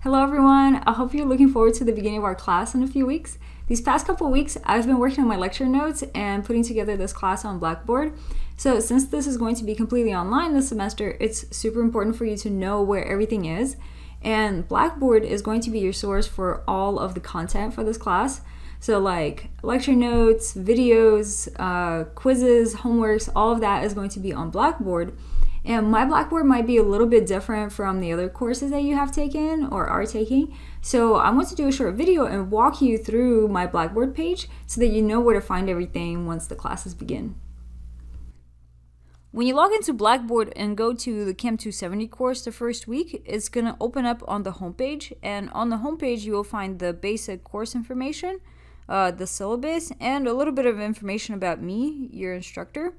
Hello everyone, I hope you're looking forward to the beginning of our class in a few weeks. These past couple weeks, I've been working on my lecture notes and putting together this class on Blackboard. So since this is going to be completely online this semester, it's super important for you to know where everything is. And Blackboard is going to be your source for all of the content for this class. So like lecture notes, videos, quizzes, homeworks, all of that is going to be on Blackboard. And my Blackboard might be a little bit different from the other courses that you have taken or are taking. So I want to do a short video and walk you through my Blackboard page so that you know where to find everything once the classes begin. When you log into Blackboard and go to the CHEM 270 course the first week, it's going to open up on the homepage. And on the homepage, you will find the basic course information, the syllabus, and a little bit of information about me, your instructor.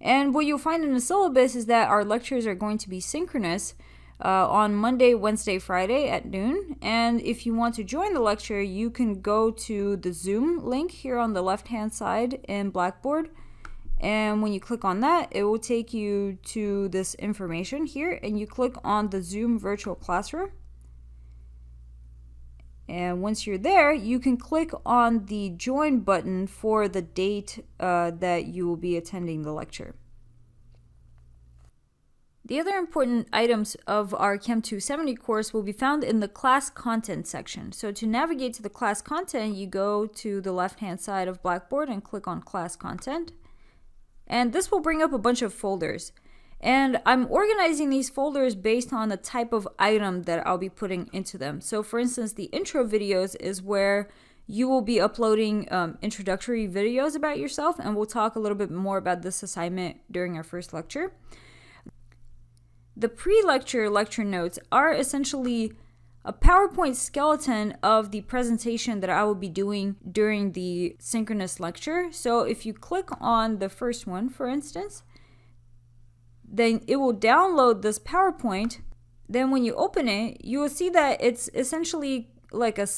And what you'll find in the syllabus is that our lectures are going to be synchronous on Monday, Wednesday, Friday at noon. And if you want to join the lecture, you can go to the Zoom link here on the left-hand side in Blackboard. And when you click on that, it will take you to this information here, and you click on the Zoom virtual classroom. And once you're there, you can click on the join button for the date that you will be attending the lecture. The other important items of our CHEM 270 course will be found in the class content section. So to navigate to the class content, you go to the left-hand side of Blackboard and click on class content. And this will bring up a bunch of folders. And I'm organizing these folders based on the type of item that I'll be putting into them. So for instance, the intro videos is where you will be uploading introductory videos about yourself, and we'll talk a little bit more about this assignment during our first lecture. The pre-lecture lecture notes are essentially a PowerPoint skeleton of the presentation that I will be doing during the synchronous lecture. So if you click on the first one, for instance, then it will download this PowerPoint. Then when you open it, you will see that it's essentially like a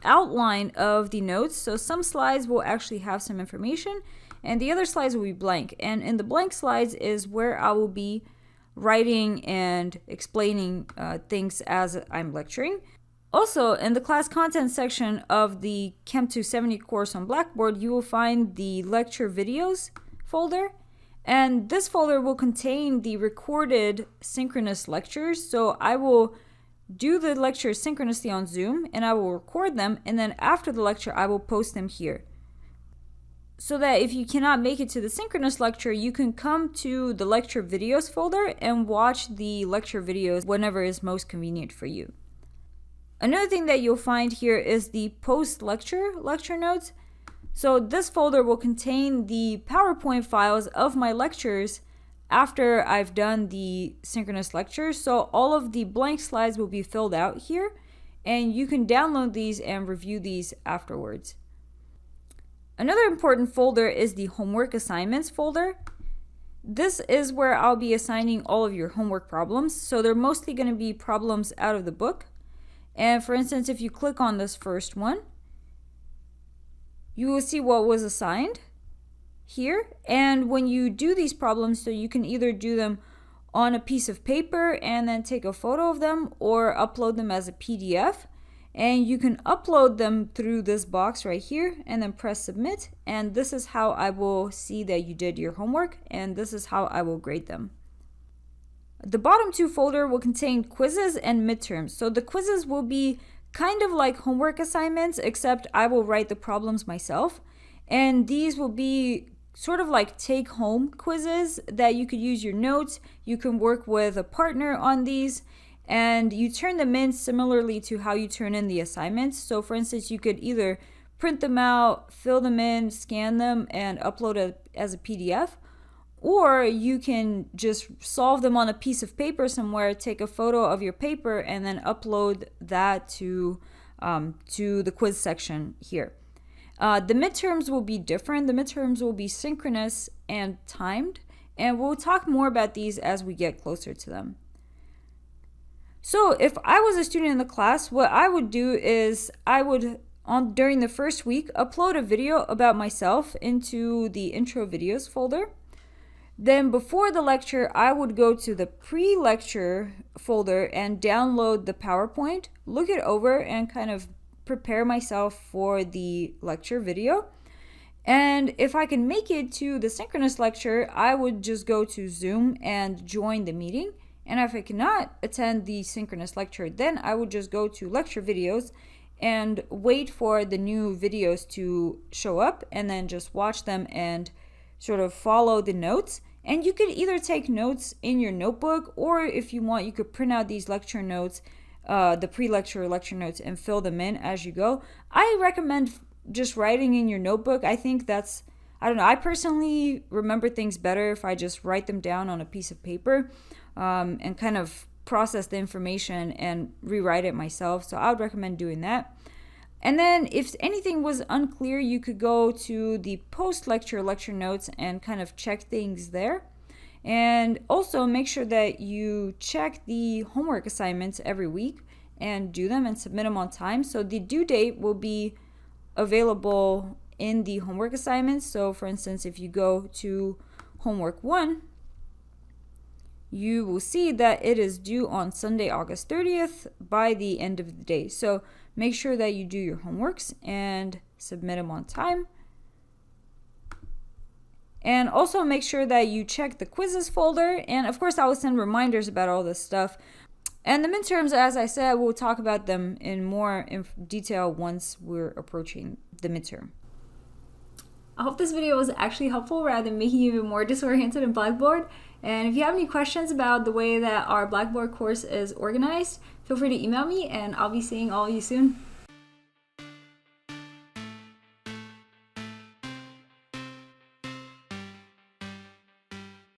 outline of the notes. So some slides will actually have some information and the other slides will be blank. And in the blank slides is where I will be writing and explaining things as I'm lecturing. Also, in the class content section of the CHEM 270 course on Blackboard, you will find the lecture videos folder. And this folder will contain the recorded synchronous lectures. So I will do the lectures synchronously on Zoom and I will record them. And then after the lecture, I will post them here. So that if you cannot make it to the synchronous lecture, you can come to the lecture videos folder and watch the lecture videos whenever is most convenient for you. Another thing that you'll find here is the post-lecture lecture notes. So this folder will contain the PowerPoint files of my lectures after I've done the synchronous lectures. So all of the blank slides will be filled out here, and you can download these and review these afterwards. Another important folder is the homework assignments folder. This is where I'll be assigning all of your homework problems. So they're mostly going to be problems out of the book. And for instance, if you click on this first one, you will see what was assigned here. And when you do these problems, so you can either do them on a piece of paper and then take a photo of them, or upload them as a PDF. And you can upload them through this box right here and then press submit. And this is how I will see that you did your homework, and this is how I will grade them. The bottom two folder will contain quizzes and midterms. So the quizzes will be kind of like homework assignments, except I will write the problems myself. And these will be sort of like take-home quizzes that you could use your notes. You can work with a partner on these, and you turn them in similarly to how you turn in the assignments. So for instance, you could either print them out, fill them in, scan them, and upload it as a PDF. Or you can just solve them on a piece of paper somewhere, take a photo of your paper, and then upload that to the quiz section here. The midterms will be different. The midterms will be synchronous and timed, and we'll talk more about these as we get closer to them. So if I was a student in the class, what I would do is I would, during the first week, upload a video about myself into the intro videos folder. Then before the lecture, I would go to the pre-lecture folder and download the PowerPoint, look it over, and kind of prepare myself for the lecture video. And if I can make it to the synchronous lecture, I would just go to Zoom and join the meeting. And if I cannot attend the synchronous lecture, then I would just go to lecture videos and wait for the new videos to show up, and then just watch them and sort of follow the notes. And you could either take notes in your notebook, or if you want, you could print out these lecture notes, the pre-lecture lecture notes, and fill them in as you go. I recommend just writing in your notebook. I think that's, I don't know, I personally remember things better if I just write them down on a piece of paper and kind of process the information and rewrite it myself. So I would recommend doing that. And then if anything was unclear, you could go to the post-lecture lecture notes and kind of check things there. And also make sure that you check the homework assignments every week and do them and submit them on time. So the due date will be available in the homework assignments. So for instance, if you go to homework 1, you will see that it is due on Sunday, August 30th by the end of the day. So make sure that you do your homeworks and submit them on time. And also make sure that you check the quizzes folder. And of course, I will send reminders about all this stuff. And the midterms, as I said, we'll talk about them in more detail once we're approaching the midterm. I hope this video was actually helpful rather than making you even more disoriented in Blackboard. And if you have any questions about the way that our Blackboard course is organized, feel free to email me, and I'll be seeing all of you soon.